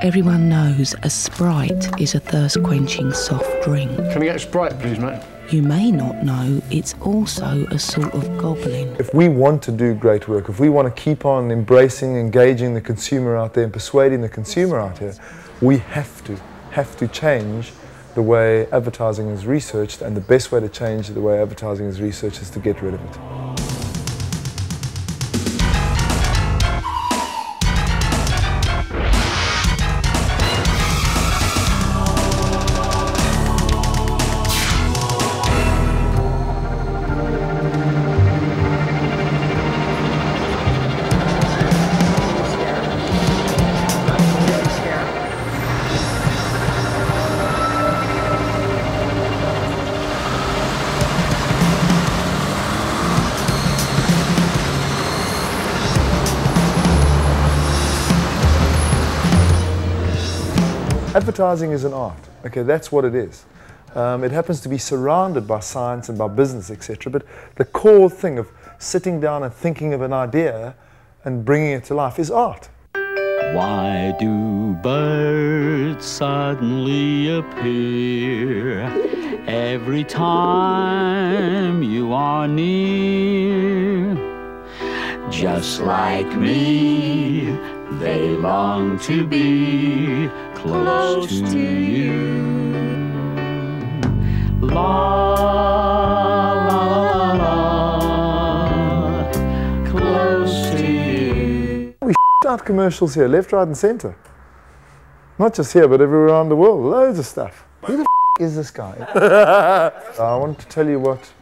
Everyone knows a Sprite is a thirst-quenching soft drink. Can I get a Sprite, please, mate? You may not know it's also a sort of goblin. If we want to do great work, if we want to keep on embracing, engaging the consumer out there and persuading the consumer out here, we have to change the way advertising is researched, and the best way to change the way advertising is researched is to get rid of it. Advertising is an art, okay, that's what it is. It happens to be surrounded by science and by business, etc. But the core thing of sitting down and thinking of an idea and bringing it to life is art. Why do birds suddenly appear every time you are near? Just like me, they long to be close to you. La, la, la, la, close to you. We out commercials here, left, right and centre. Not just here, but everywhere around the world. Loads of stuff. Who the is this guy? I want to tell you what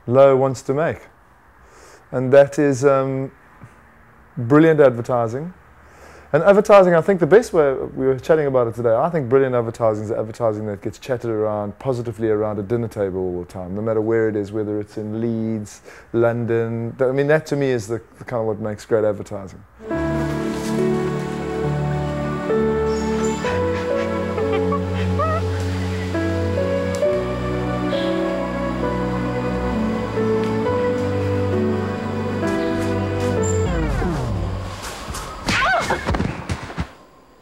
Lowe wants to make. And that is brilliant advertising. And advertising, I think the best way, we were chatting about it today, I think brilliant advertising is advertising that gets chatted around, positively around a dinner table all the time, no matter where it is, whether it's in Leeds, London. I mean, that to me is the kind of what makes great advertising.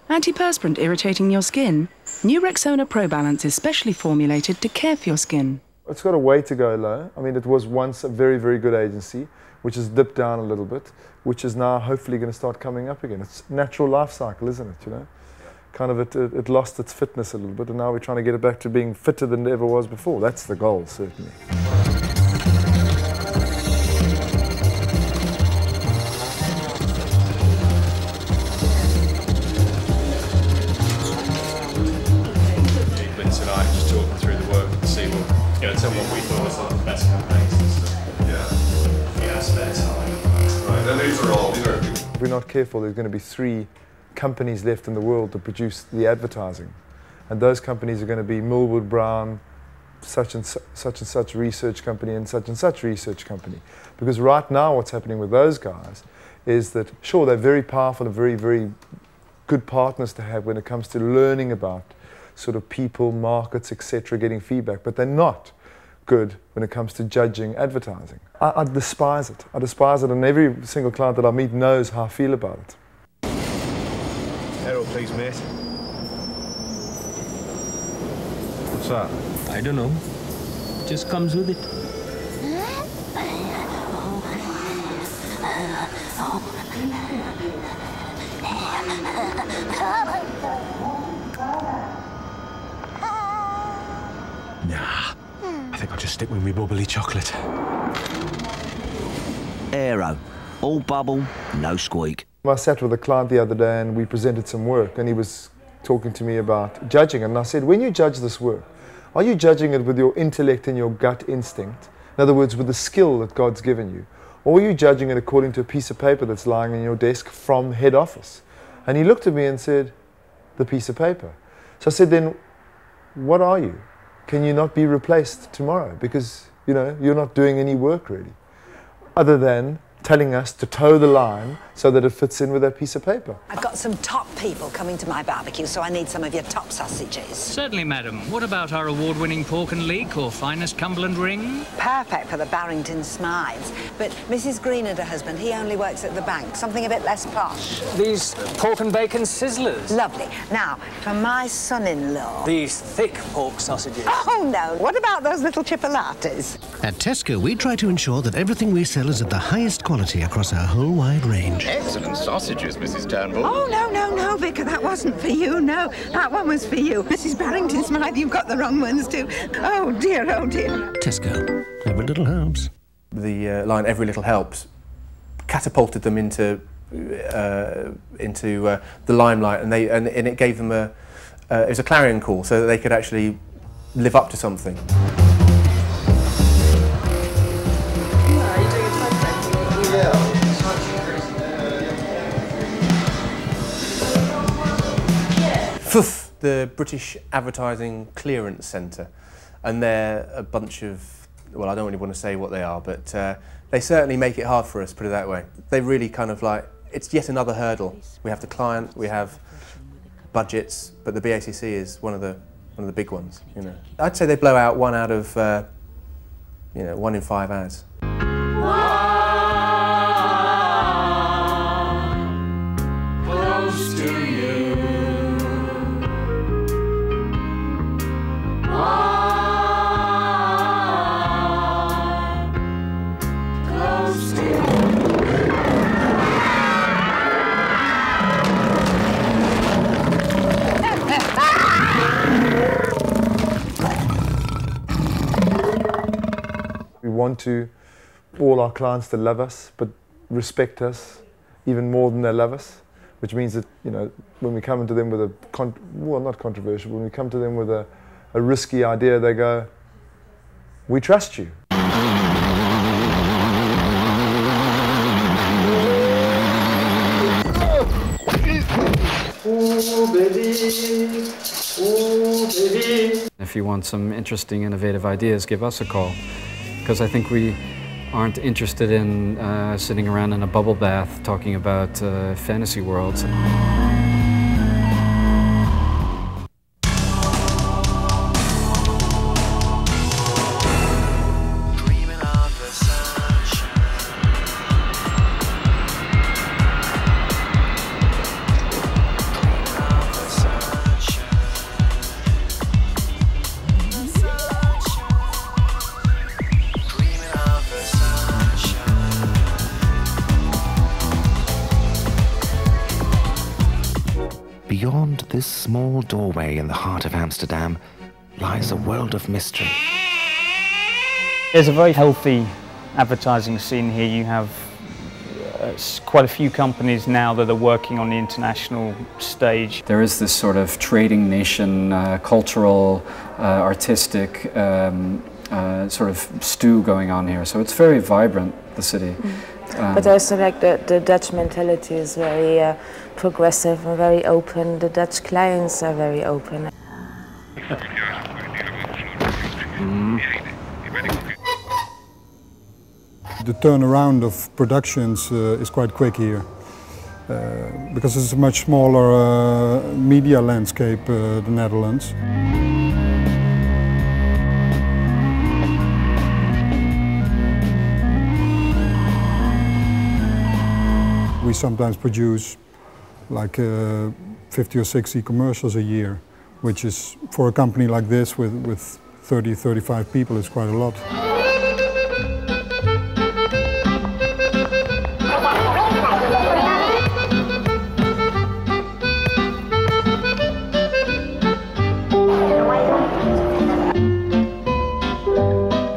Antiperspirant irritating your skin? New Rexona Pro Balance is specially formulated to care for your skin. It's got a way to go, Lowe. I mean, it was once a very, very good agency, which has dipped down a little bit, which is now hopefully going to start coming up again. It's a natural life cycle, isn't it, you know? Kind of it lost its fitness a little bit, and now we're trying to get it back to being fitter than it ever was before. That's the goal, certainly. Tell what we thought was the best campaigns and stuff. Yeah. Yeah, spare time. Right, and these are all, If we're not careful, there's going to be 3 companies left in the world to produce the advertising. And those companies are going to be Millwood Brown, such and such research company, and such research company. Because right now what's happening with those guys is that, sure, they're very powerful and very, very good partners to have when it comes to learning about sort of people, markets, etc., getting feedback, but they're not good when it comes to judging advertising. I despise it. I despise it, and every single client that I meet knows how I feel about it. Arrow, please, mate. What's that? I don't know. Just comes with it. Nah, I think I'll just stick with me bubbly chocolate. Aero. All bubble, no squeak. I sat with a client the other day and we presented some work, and he was talking to me about judging, and I said, when you judge this work, are you judging it with your intellect and your gut instinct? In other words, with the skill that God's given you? Or are you judging it according to a piece of paper that's lying on your desk from head office? And he looked at me and said, the piece of paper. So I said, then what are you? Can you not be replaced tomorrow? Because, you know, you're not doing any work really, other than telling us to toe the line so that it fits in with that piece of paper. I've got some top people coming to my barbecue, so I need some of your top sausages. Certainly, madam. What about our award-winning pork and leek or finest Cumberland ring? Perfect for the Barrington Smythes. But Mrs. Green and her husband, he only works at the bank. Something a bit less posh. These pork and bacon sizzlers. Lovely. Now, for my son-in-law... These thick pork sausages. Oh, no. What about those little chipolatas? At Tesco, we try to ensure that everything we sell is at the highest quality across our whole wide range. Excellent sausages, Mrs. Turnbull. Oh, no, Vicar, that wasn't for you, no. That one was for you. Mrs. Barrington Smythe, you've got the wrong ones too. Oh, dear, oh, dear. Tesco, every little helps. The line "Every little helps" catapulted them into the limelight, and it gave them it was a clarion call, so that they could actually live up to something. The British Advertising Clearance Centre, and they're a bunch of, well, I don't really want to say what they are, but they certainly make it hard for us, put it that way. They really kind of like, it's yet another hurdle. We have the client, we have budgets, but the BACC is one of the big ones, you know. I'd say they blow out 1 out of, 1 in 5 ads. Close to you. Close to you. We want all our clients to love us, but respect us even more than they love us, which means that, you know, when we come to them with not controversial, when we come to them with a risky idea, they go, "We trust you." Oh, baby. Oh, baby. If you want some interesting, innovative ideas, give us a call, because I think we aren't interested in sitting around in a bubble bath talking about fantasy worlds. Beyond this small doorway in the heart of Amsterdam lies a world of mystery. There's a very healthy advertising scene here. You have quite a few companies now that are working on the international stage. There is this sort of trading nation, cultural, artistic sort of stew going on here. So it's very vibrant, the city. But also like the Dutch mentality is very progressive and very open. The Dutch clients are very open. The turnaround of productions is quite quick here, because it's a much smaller media landscape, the Netherlands. We sometimes produce like 50 or 60 commercials a year, which is, for a company like this with 30, 35 people, is quite a lot.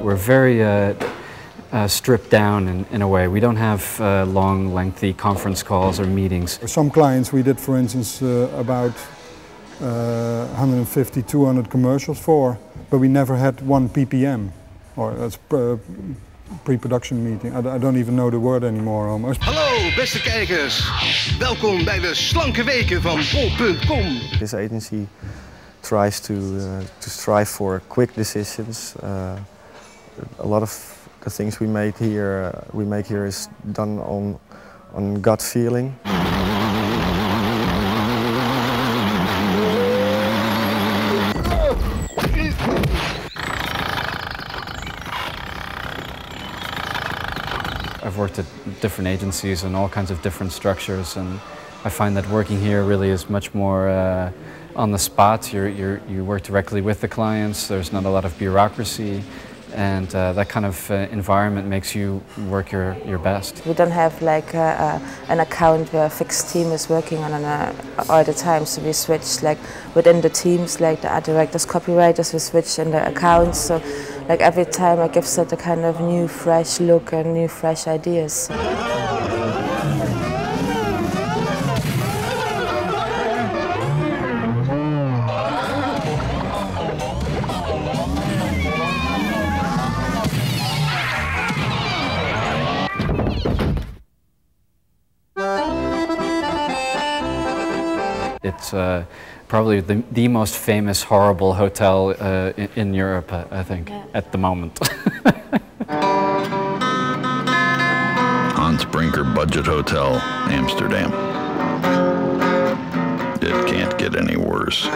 We're very stripped down in a way. We don't have long, lengthy conference calls or meetings. Some clients we did, for instance, about 150, 200 commercials for, but we never had one PPM, or that's pre-production meeting. I don't even know the word anymore almost. Hallo beste kijkers, welkom bij de slanke weken van bol.com. This agency tries to strive for quick decisions. A lot of the things we make here is done on gut feeling. I've worked at different agencies and all kinds of different structures, and I find that working here really is much more on the spot. You work directly with the clients, there's not a lot of bureaucracy, and that kind of environment makes you work your best. We don't have like an account where a fixed team is working on all the time, so we switch like within the teams, like the art directors, copywriters, we switch in the accounts, so like every time I give it a kind of new fresh look and new fresh ideas. It's probably the most famous horrible hotel in Europe, I think, at the moment. Hans Brinker Budget Hotel, Amsterdam. It can't get any worse.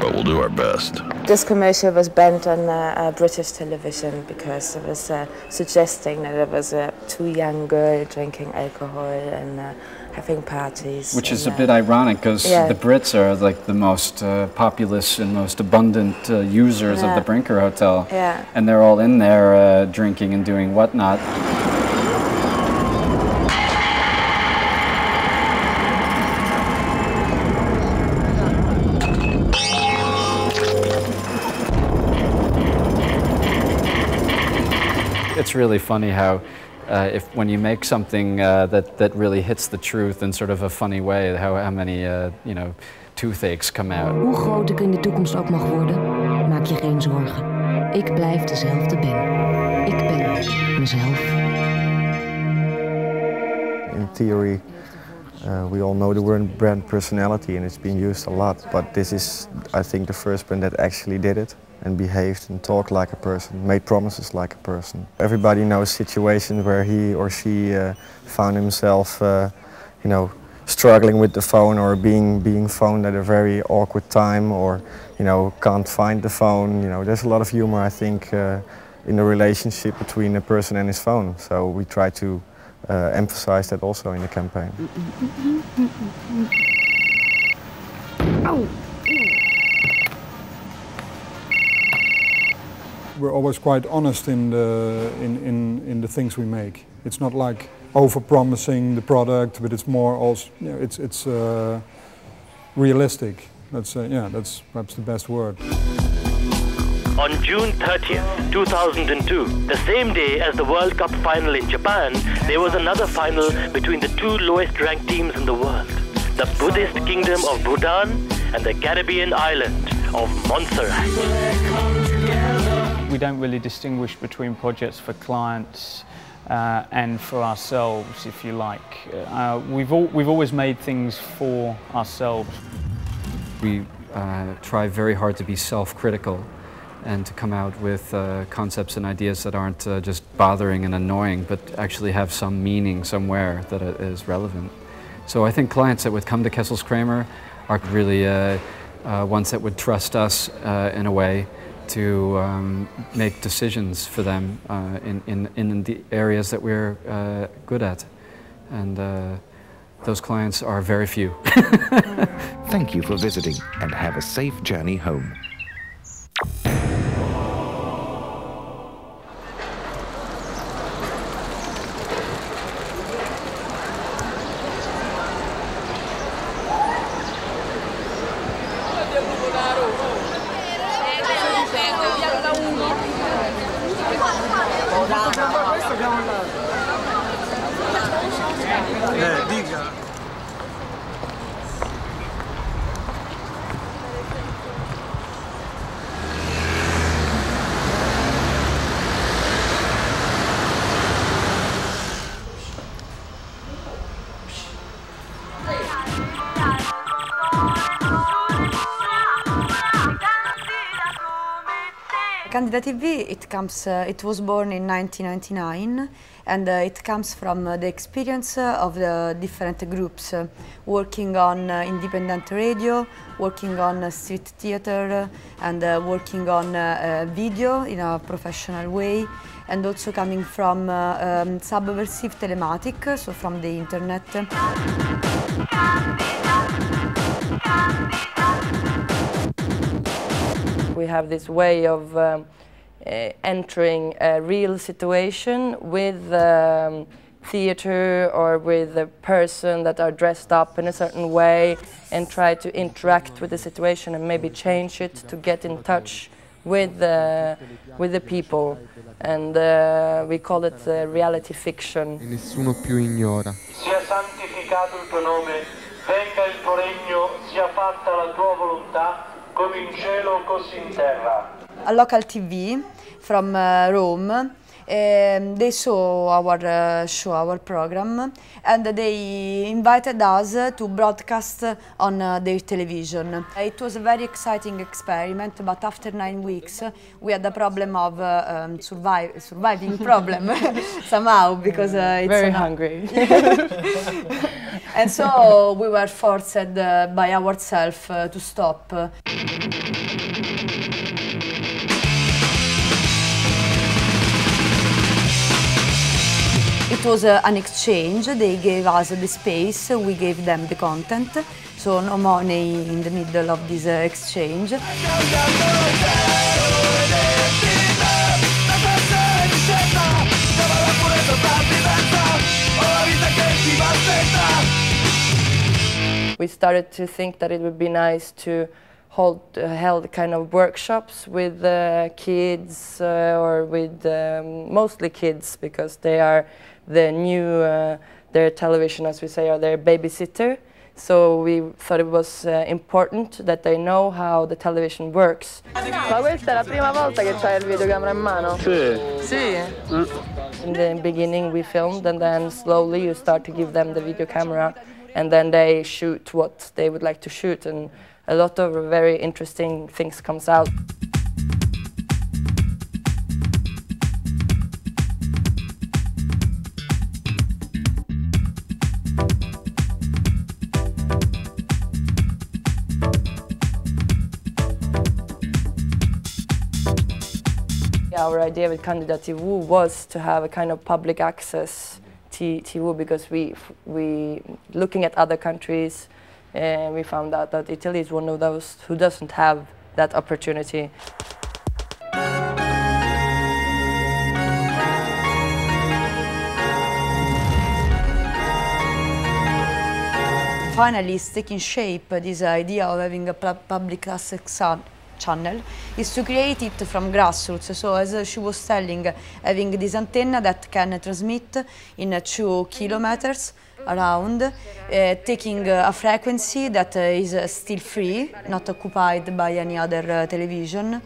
But we'll do our best. This commercial was banned on British television because it was suggesting that there was a too young girl drinking alcohol and having parties. Which is a bit ironic because the Brits are like the most populous and most abundant users of the Brinker Hotel. Yeah. And they're all in there drinking and doing whatnot. It's really funny how when you make something that really hits the truth in sort of a funny way, how many you know, toothaches come out. Hoe groot ik in de toekomst ook mag worden, maak je geen zorgen. Ik blijf dezelfde ben. Ik ben mezelf. In theory, we all know the word brand personality and it's been used a lot, but this is, I think, the first brand that actually did it and behaved and talked like a person, made promises like a person. Everybody knows situations where he or she found himself, you know, struggling with the phone or being phoned at a very awkward time, or, you know, can't find the phone. You know, there's a lot of humor, I think, in the relationship between a person and his phone. So we try to emphasize that also in the campaign. We're always quite honest in the things we make. It's not like over-promising the product, but it's more also, you know, it's realistic. That's perhaps the best word. On June 30th, 2002, the same day as the World Cup final in Japan, there was another final between the two lowest-ranked teams in the world, the Buddhist Kingdom of Bhutan and the Caribbean island of Montserrat. We don't really distinguish between projects for clients and for ourselves, if you like. We've always made things for ourselves. We try very hard to be self-critical and to come out with concepts and ideas that aren't just bothering and annoying, but actually have some meaning somewhere that is relevant. So I think clients that would come to Kessels Kramer are really ones that would trust us in a way to make decisions for them in the areas that we're good at. And those clients are very few. Thank you for visiting and have a safe journey home. MediaTV, it was born in 1999, and it comes from the experience of the different groups working on independent radio, working on street theater, and working on video in a professional way, and also coming from subversive telematic, so from the internet. We have this way of entering a real situation with theater or with a person that are dressed up in a certain way and try to interact with the situation and maybe change it to get in touch with the people. And we call it reality fiction. Nessuno più ignora. Sia santificato il tuo nome, venga il tuo regno, sia fatta la tua volontà, come in cielo così in terra. A local TV from Rome, they saw our show, our program, and they invited us to broadcast on their television. It was a very exciting experiment, but after 9 weeks we had a problem of surviving problem somehow, because it's very hungry. And so we were forced by ourselves to stop. It was an exchange. They gave us the space, we gave them the content, so no money in the middle of this exchange. We started to think that it would be nice to held kind of workshops with kids or with mostly kids, because they are the new, their television, as we say, are their babysitter. So we thought it was important that they know how the television works. Ma questa è la prima volta che c'hai il videocamera in mano? Sì. Sì? In the beginning we filmed, and then slowly you start to give them the video camera, and then they shoot what they would like to shoot, and a lot of very interesting things comes out. Our idea with MediaTV was to have a kind of public access TV, because we looking at other countries, we found out that Italy is one of those who doesn't have that opportunity. Finally, it's taking shape, this idea of having a public access channel, is to create it from grassroots. So as she was telling, having this antenna that can transmit in 2 kilometers around, taking a frequency that is still free, not occupied by any other television.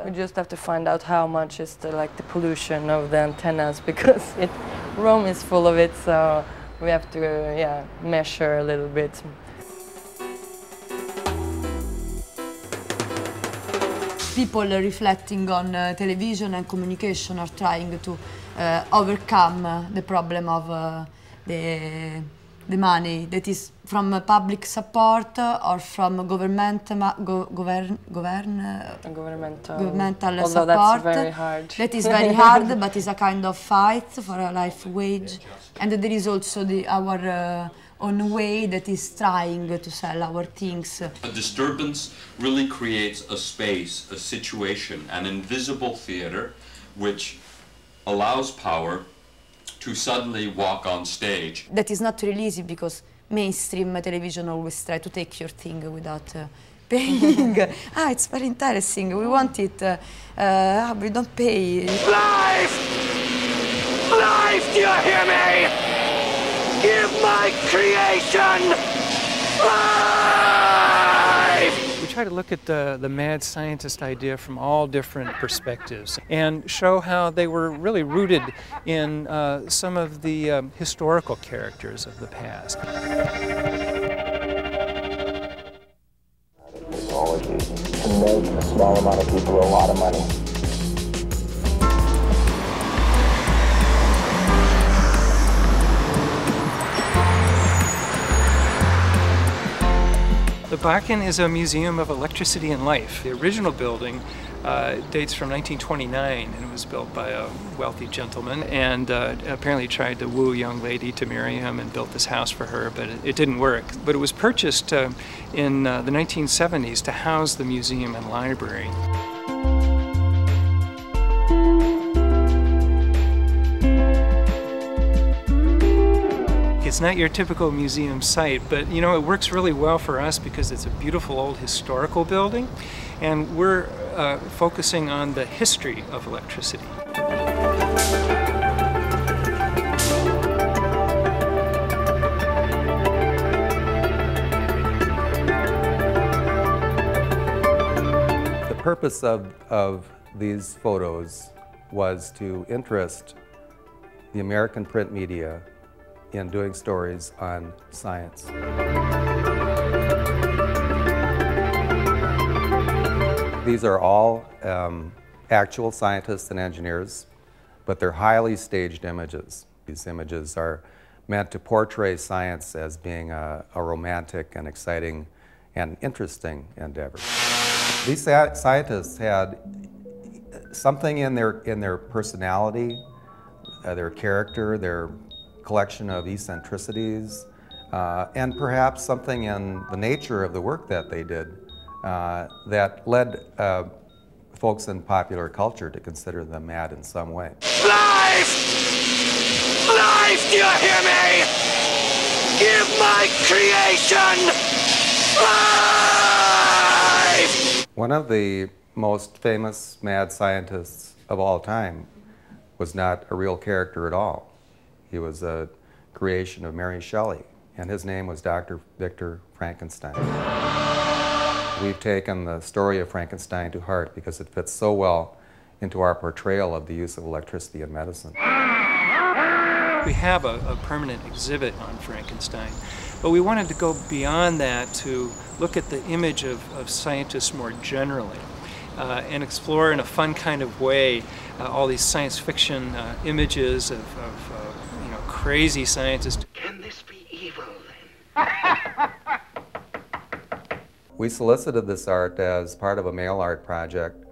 We just have to find out how much is the pollution of the antennas, because Rome is full of it, so we have to measure a little bit. People reflecting on television and communication are trying to overcome the problem of the money that is from public support or from governmental Although support. That's very hard. That is very hard, but it's a kind of fight for a life wage. And there is also our own way that is trying to sell our things. A disturbance really creates a space, a situation, an invisible theater which allows power to suddenly walk on stage. That is not really easy, because mainstream television always try to take your thing without paying. It's very interesting, we want it, we don't pay. Life! Life, do you hear me? Give my creation life! We try try to look at the mad scientist idea from all different perspectives and show how they were really rooted in some of the historical characters of the past. Technology can make a small amount of people a lot of money. The Bakken is a museum of electricity and life. The original building dates from 1929, and it was built by a wealthy gentleman, and apparently tried to woo a young lady to marry him and built this house for her, but it didn't work. But it was purchased in the 1970s to house the museum and library. It's not your typical museum site, but you know, it works really well for us because it's a beautiful old historical building, and we're focusing on the history of electricity. The purpose of these photos was to interest the American print media in doing stories on science. These are all actual scientists and engineers, but they're highly staged images. These images are meant to portray science as being a romantic and exciting and interesting endeavor. These scientists had something in their personality, their character, their collection of eccentricities, and perhaps something in the nature of the work that they did that led folks in popular culture to consider them mad in some way. Life! Life, do you hear me? Give my creation life! One of the most famous mad scientists of all time was not a real character at all. He was a creation of Mary Shelley, and his name was Dr. Victor Frankenstein. We've taken the story of Frankenstein to heart because it fits so well into our portrayal of the use of electricity in medicine. We have a permanent exhibit on Frankenstein, but we wanted to go beyond that to look at the image of scientists more generally and explore in a fun kind of way all these science fiction images of crazy scientists. Can this be evil, then? We solicited this art as part of a mail art project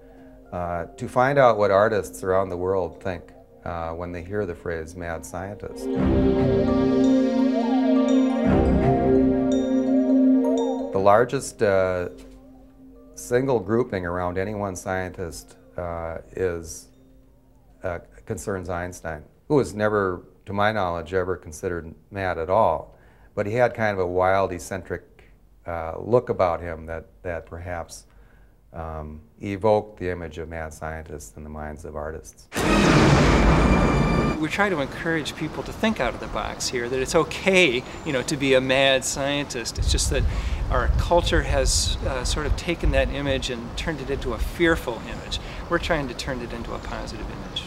to find out what artists around the world think when they hear the phrase mad scientist. The largest single grouping around any one scientist concerns Einstein, who was never, to my knowledge, ever considered mad at all. But he had kind of a wild, eccentric look about him that perhaps evoked the image of mad scientists in the minds of artists. We try to encourage people to think out of the box here, that it's okay, to be a mad scientist. It's just that our culture has sort of taken that image and turned it into a fearful image. We're trying to turn it into a positive image.